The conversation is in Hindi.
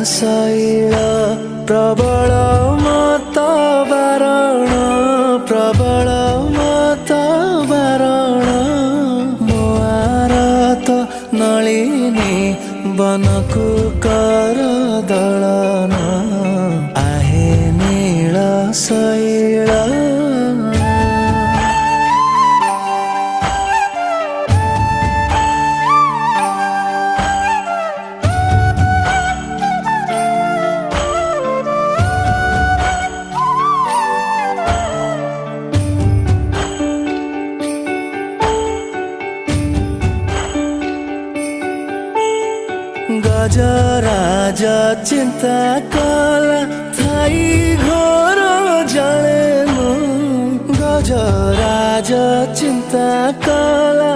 शैल प्रबल मत बारण प्रबल मत बारण मो आरत नलिनी बनकु कर दलन आहे नील शैल गजराज चिंता कला थाई घोर जलेनु गजराज चिंता कला